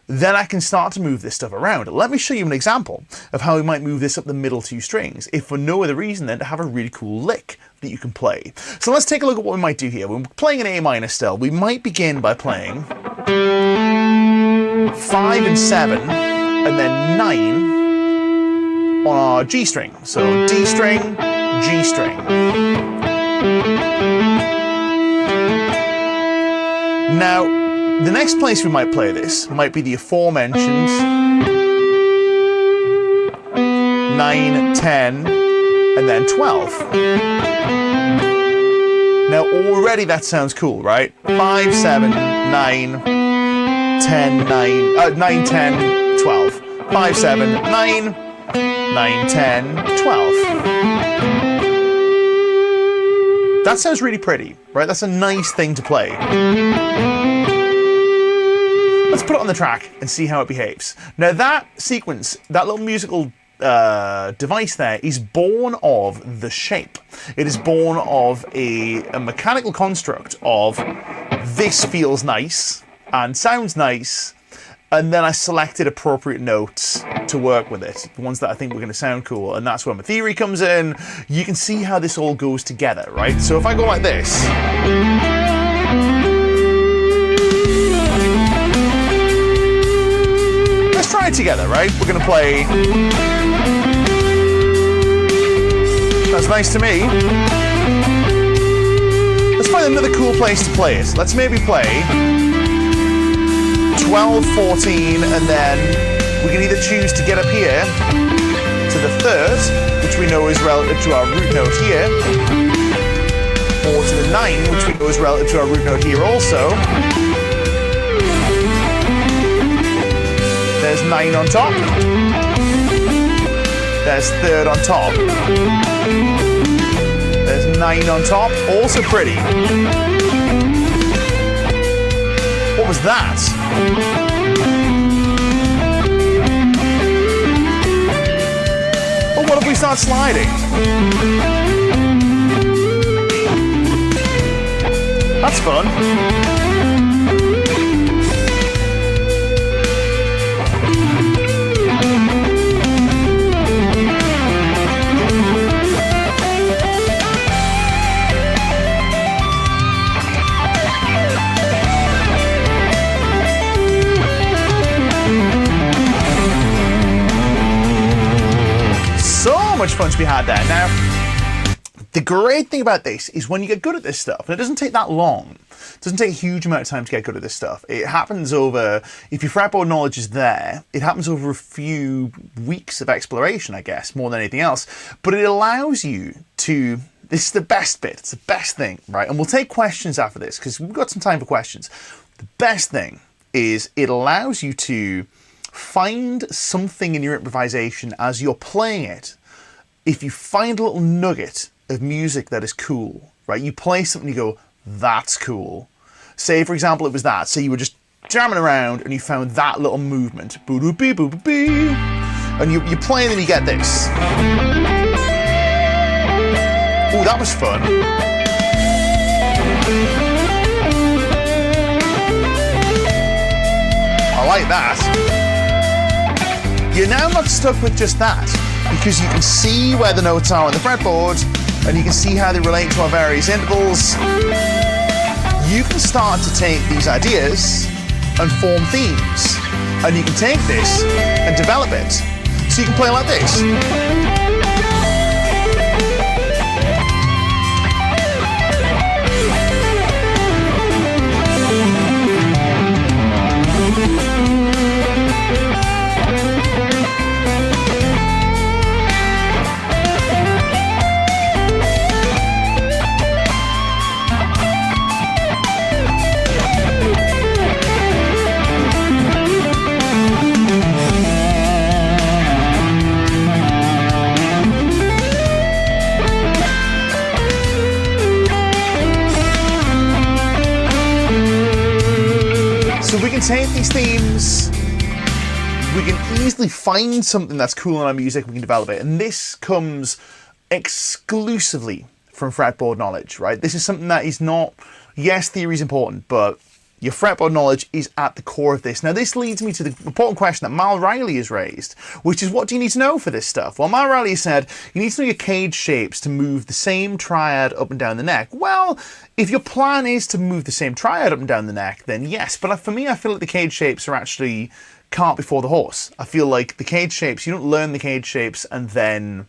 then I can start to move this stuff around. Let me show you an example of how we might move this up the middle 2 strings, if for no other reason than to have a really cool lick that you can play. So let's take a look at what we might do here. When we're playing an A minor still, we might begin by playing 5 and 7, and then 9 on our G string. So D string, G string. Now, the next place we might play this might be the aforementioned 9, 10, and then 12. Now already that sounds cool, right? 5, 7, 9, 10, 9, 10, 12. 5, 7, 9, 9, 10, 12. That sounds really pretty, right? That's a nice thing to play. Let's put it on the track and see how it behaves. Now that sequence, that little musical device there is born of the shape. It is born of a mechanical construct of this feels nice and sounds nice, and then I selected appropriate notes to work with it, the ones that I think were going to sound cool, and that's where my theory comes in. You can see how this all goes together, right? So if I go like this, let's try it together, right? We're going to play. That's nice to me. Let's find another cool place to play it. Let's maybe play 12, 14, and then we can either choose to get up here to the third, which we know is relative to our root note here, or to the 9, which we know is relative to our root note here also. There's 9 on top. There's third on top. There's 9 on top, also pretty. What was that? But what if we start sliding? That's fun. Much fun to be had there. Now, the great thing about this is when you get good at this stuff, and it doesn't take that long, it doesn't take a huge amount of time to get good at this stuff. It happens over, if your fretboard knowledge is there, it happens over a few weeks of exploration, I guess, more than anything else. But it allows you to, this is the best bit, it's the best thing, right? And we'll take questions after this because we've got some time for questions. The best thing is it allows you to find something in your improvisation as you're playing it. If you find a little nugget of music that is cool, right? You play something, you go, that's cool. Say, for example, it was that. Say you were just jamming around and you found that little movement. Boo-doo-bee, boo-boo-bee. And you play and then you get this. Oh, that was fun. I like that. You're now not stuck with just that, because you can see where the notes are on the fretboard and you can see how they relate to our various intervals. You can start to take these ideas and form themes, and you can take this and develop it. So you can play like this. Take these themes, we can easily find something that's cool in our music, we can develop it, and this comes exclusively from fretboard knowledge, right? This is something that is not, yes, theory is important, but your fretboard knowledge is at the core of this. Now, this leads me to the important question that Mal Riley has raised, which is, what do you need to know for this stuff? Well, Mal Riley said, you need to know your cage shapes to move the same triad up and down the neck. Well, if your plan is to move the same triad up and down the neck, then yes. But for me, I feel like the cage shapes are actually cart before the horse. I feel like the cage shapes, you don't learn the cage shapes and then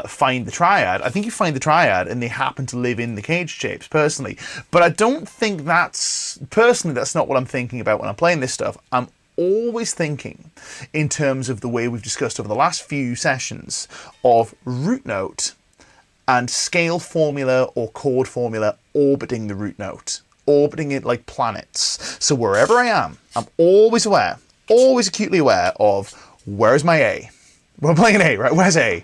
find the triad. I think you find the triad and they happen to live in the cage shapes, personally. But I don't think that's not what I'm thinking about when I'm playing this stuff. I'm always thinking in terms of the way we've discussed over the last few sessions of root note and scale formula or chord formula orbiting the root note, orbiting it like planets. So wherever I am, I'm always aware, always acutely aware of, where's my A? We're playing an A, right? Where's A?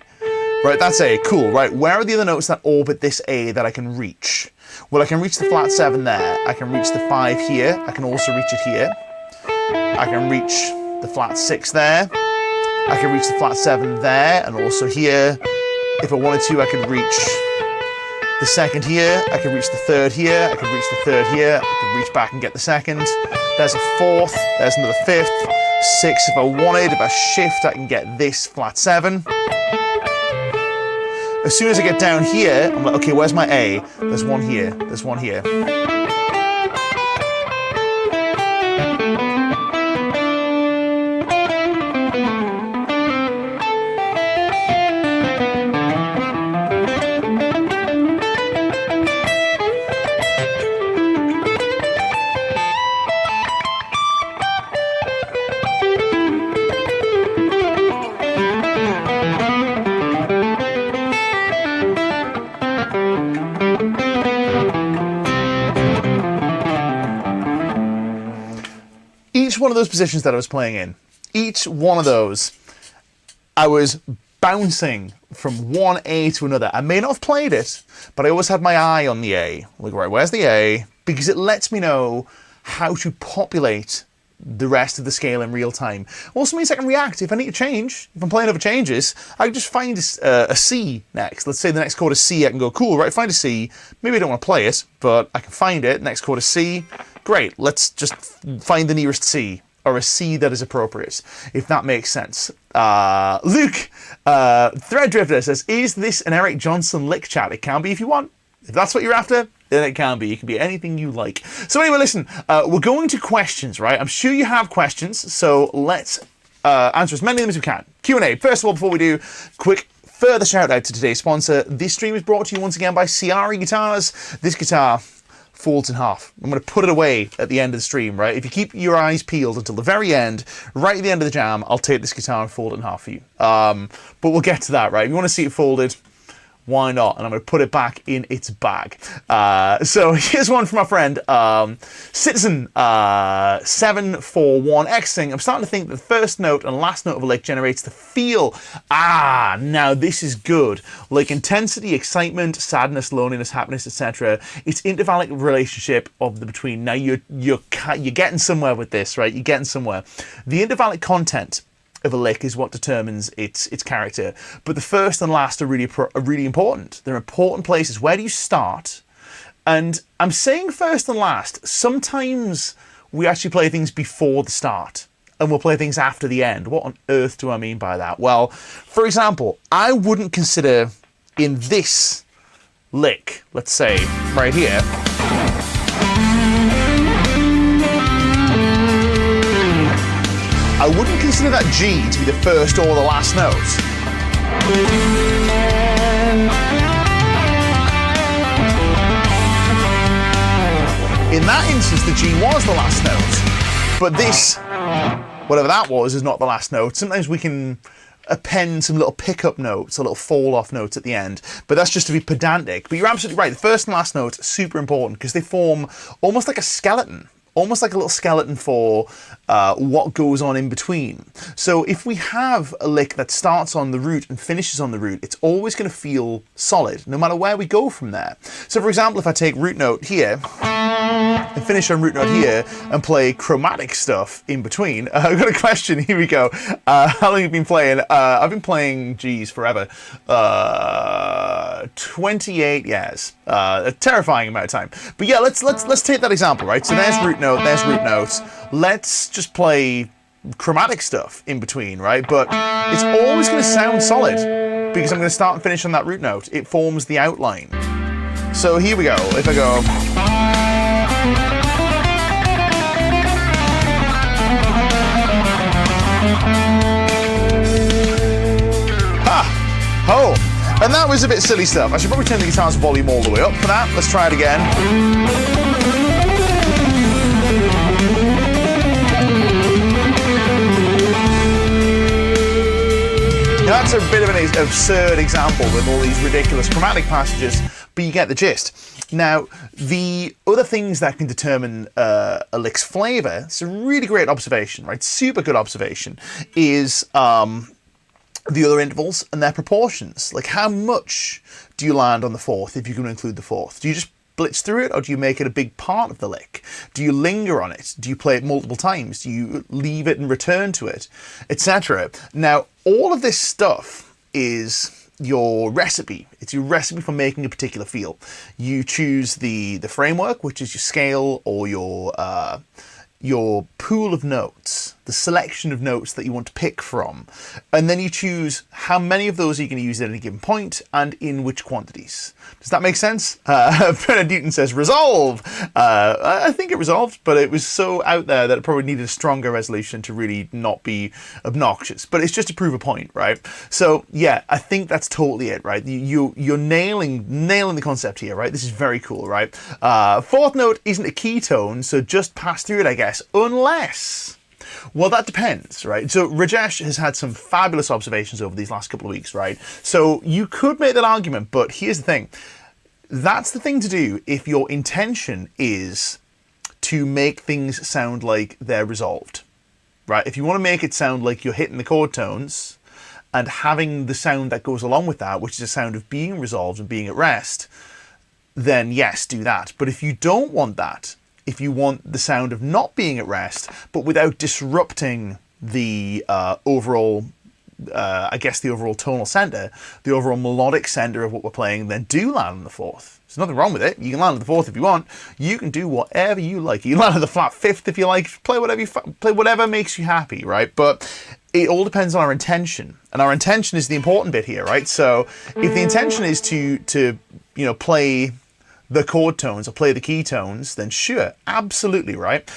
Right, that's A, cool, right? Where are the other notes that orbit this A that I can reach? Well, I can reach the flat 7 there. I can reach the 5 here. I can also reach it here. I can reach the flat 6 there. I can reach the flat 7 there and also here. If I wanted to, I could reach the the second here, I can reach the third here, I can reach the third here, I can reach back and get the second. There's a fourth, there's another fifth, sixth if I wanted. If I shift, I can get this flat 7. As soon as I get down here, I'm like, okay, where's my A? There's one here, there's one here. Each one of those positions that I was playing in, each one of those, I was bouncing from one A to another. I may not have played it, but I always had my eye on the A. Like, right, where's the A? Because it lets me know how to populate the rest of the scale in real time. Also means I can react. If I need to change, if I'm playing over changes, I can just find a C next. Let's say the next chord is C, I can go, cool, right, find a C. Maybe I don't want to play it, but I can find it. Next chord is C. Great, let's just find the nearest C, or a C that is appropriate, if that makes sense. Luke, Threaddrifter says, is this an Eric Johnson lick chat? It can be if you want. If that's what you're after, then it can be. It can be anything you like. So anyway, listen, we're going to questions, right? I'm sure you have questions, so let's answer as many of them as we can. Q&A. First of all, before we do, quick further shout out to today's sponsor. This stream is brought to you once again by Ciari Guitars. This guitar folds in half. I'm going to put it away at the end of the stream, right? If you keep your eyes peeled until the very end, right at the end of the jam, I'll take this guitar and fold it in half for you. But we'll get to that, right? If you want to see it folded, why not? And I'm going to put it back in its bag. So here's one from my friend, Citizen741Xing. I'm starting to think that the first note and last note of a lick generates the feel. Ah, now this is good. Like intensity, excitement, sadness, loneliness, happiness, etc. It's intervallic relationship of the between. Now you're getting somewhere with this, right? You're getting somewhere. The intervallic content of a lick is what determines its character, but the first and last are really important. They're important places. Where do you start? And I'm saying first and last. Sometimes we actually play things before the start, and we'll play things after the end. What on earth do I mean by that? Well, for example, I wouldn't consider in this lick, let's say right here, I wouldn't consider that G to be the first or the last note. In that instance, the G was the last note. But this, whatever that was, is not the last note. Sometimes we can append some little pickup notes, a little fall-off notes at the end, but that's just to be pedantic. But you're absolutely right. The first and last notes are super important because they form almost like a skeleton. Almost like a little skeleton for what goes on in between. So if we have a lick that starts on the root and finishes on the root, it's always going to feel solid, no matter where we go from there. So for example, if I take root note here, and finish on root note here, and play chromatic stuff in between. I've got a question, here we go. How long have you been playing? I've been playing G's forever. 28 years. A terrifying amount of time. But yeah, let's take that example, right? So there's root note, there's root note. Let's just play chromatic stuff in between, right? But it's always going to sound solid because I'm going to start and finish on that root note. It forms the outline. So here we go. If I go... Oh, and that was a bit silly stuff. I should probably turn the guitar's volume all the way up for that. Let's try it again. Now that's a bit of an absurd example with all these ridiculous chromatic passages, but you get the gist. Now, the other things that can determine a lick's flavour, it's a really great observation, right? Super good observation, is the other intervals and their proportions. Like how much do you land on the fourth if you're going to include the fourth? Do you just blitz through it, or do you make it a big part of the lick? Do you linger on it? Do you play it multiple times? Do you leave it and return to it, etc.? Now, all of this stuff is your recipe. It's your recipe for making a particular feel. You choose the framework, which is your scale or your pool of notes, the selection of notes that you want to pick from, and then you choose how many of those are you going to use at any given point and in which quantities. Does that make sense? Bernard Newton says, resolve! I think it resolved, but it was so out there that it probably needed a stronger resolution to really not be obnoxious. But it's just to prove a point, right? So, yeah, I think that's totally it, right? You're nailing the concept here, right? This is very cool, right? Fourth note isn't a key tone, so just pass through it, I guess, unless... Well, that depends, right? So Rajesh has had some fabulous observations over these last couple of weeks, right? So you could make that argument, but here's the thing. That's the thing to do if your intention is to make things sound like they're resolved, right? If you want to make it sound like you're hitting the chord tones and having the sound that goes along with that, which is a sound of being resolved and being at rest, then yes, do that. But if you don't want that, if you want the sound of not being at rest, but without disrupting the overall, I guess the overall tonal center, the overall melodic center of what we're playing, then do land on the fourth. There's nothing wrong with it. You can land on the fourth if you want. You can do whatever you like. You can land on the flat fifth if you like. Play whatever makes you happy, right? But it all depends on our intention, and our intention is the important bit here, right? So if the intention is to play the chord tones or play the key tones, then sure, absolutely, right?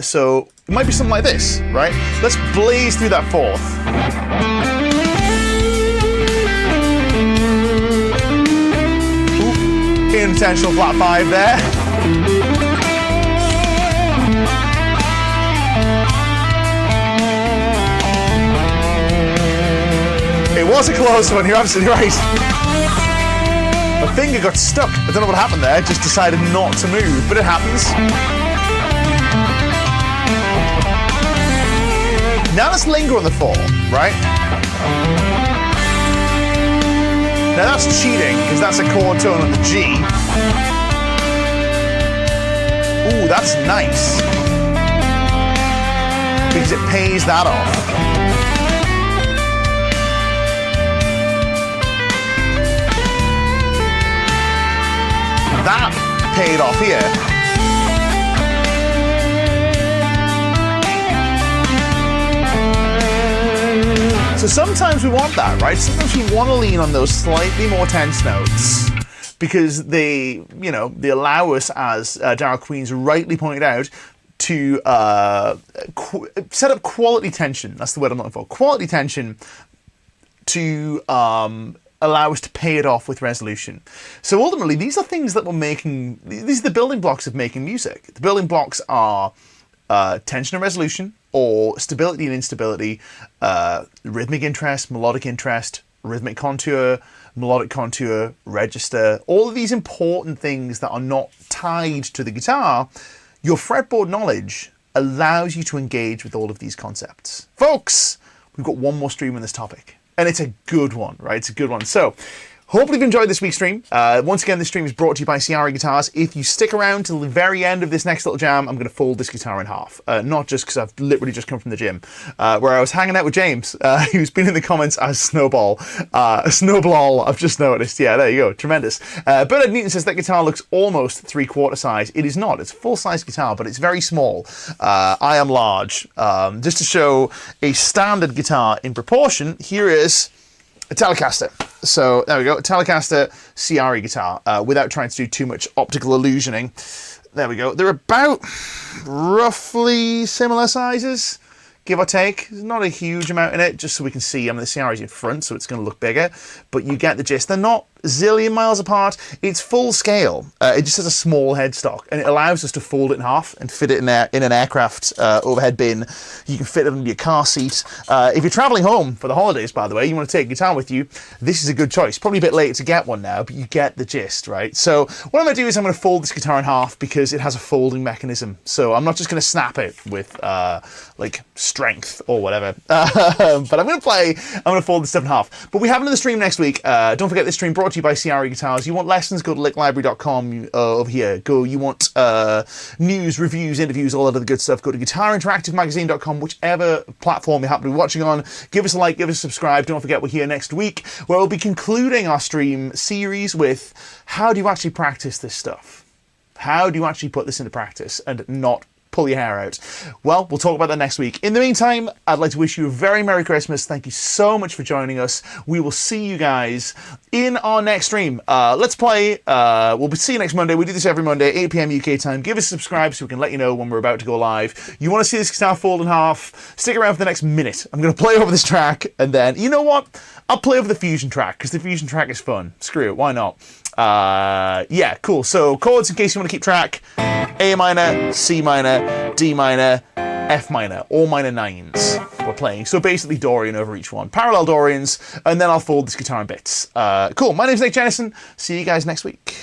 So it might be something like this, right? Let's blaze through that fourth. Ooh, intentional flat five there. It was a close one, you're absolutely right. My finger got stuck. I don't know what happened there. Just decided not to move, but it happens. Now let's linger on the 4, right? Now that's cheating, because that's a chord tone on the G. Ooh, that's nice. Because it pays that off. That paid off here. So sometimes we want that, right? Sometimes we want to lean on those slightly more tense notes because they allow us, as Darryl Queen's rightly pointed out, to set up quality tension. That's the word I'm looking for. Quality tension to allow us to pay it off with resolution. So ultimately, these are things that these are the building blocks of making music. The building blocks are tension and resolution, or stability and instability, rhythmic interest, melodic interest, rhythmic contour, melodic contour, register, all of these important things that are not tied to the guitar. Your fretboard knowledge allows you to engage with all of these concepts. Folks, we've got one more stream on this topic. And it's a good one, right? It's a good one. So, hopefully you've enjoyed this week's stream. Once again, this stream is brought to you by Ciara Guitars. If you stick around till the very end of this next little jam, I'm going to fold this guitar in half. Not just because I've literally just come from the gym, where I was hanging out with James, who's been in the comments as Snowball. Snowball, I've just noticed. Yeah, there you go. Tremendous. Bernard Newton says that guitar looks almost 3/4 size. It is not. It's a full-size guitar, but it's very small. I am large. Just to show a standard guitar in proportion, here is a Telecaster. So there we go, a Telecaster Ciara guitar, without trying to do too much optical illusioning. There we go. They're about roughly similar sizes, give or take. There's not a huge amount in it, just so we can see. I mean, the Ciara's in front, so it's going to look bigger, but you get the gist. They're not a zillion miles apart. It's full scale. It just has a small headstock, and it allows us to fold it in half and fit it in an aircraft overhead bin. You can fit it under your car seat. If you're traveling home for the holidays, by the way, you want to take a guitar with you, this is a good choice. Probably a bit late to get one now, but you get the gist, right? So what I'm going to do is I'm going to fold this guitar in half because it has a folding mechanism. So I'm not just going to snap it with like strength or whatever. But I'm going to fold this stuff in half. But we have another stream next week. Don't forget, this stream brought brought to you by CRE Guitars. You want lessons, go to licklibrary.com over here. You want news, reviews, interviews, all of the good stuff, go to guitarinteractivemagazine.com, whichever platform you happen to be watching on. Give us a like, give us a subscribe. Don't forget we're here next week, where we'll be concluding our stream series with how do you actually practice this stuff? How do you actually put this into practice and not pull your hair out? Well, we'll talk about that next week. In the meantime, I'd like to wish you a very Merry Christmas. Thank you so much for joining us. We will see you guys in our next stream. Let's play. We'll see you next Monday. We do this every Monday, 8 p.m. UK time. Give us a subscribe so we can let you know when we're about to go live. You want to see this guitar fold in half? Stick around for the next minute. I'm going to play over this track, and then, you know what? I'll play over the fusion track, because the fusion track is fun. Screw it, why not? Yeah, cool. So chords, in case you want to keep track: A minor, C minor, D minor, F minor, all minor nines we're playing. So basically Dorian over each one. Parallel Dorians, and then I'll fold this guitar in bits. Cool, my name's Jennison. See you guys next week.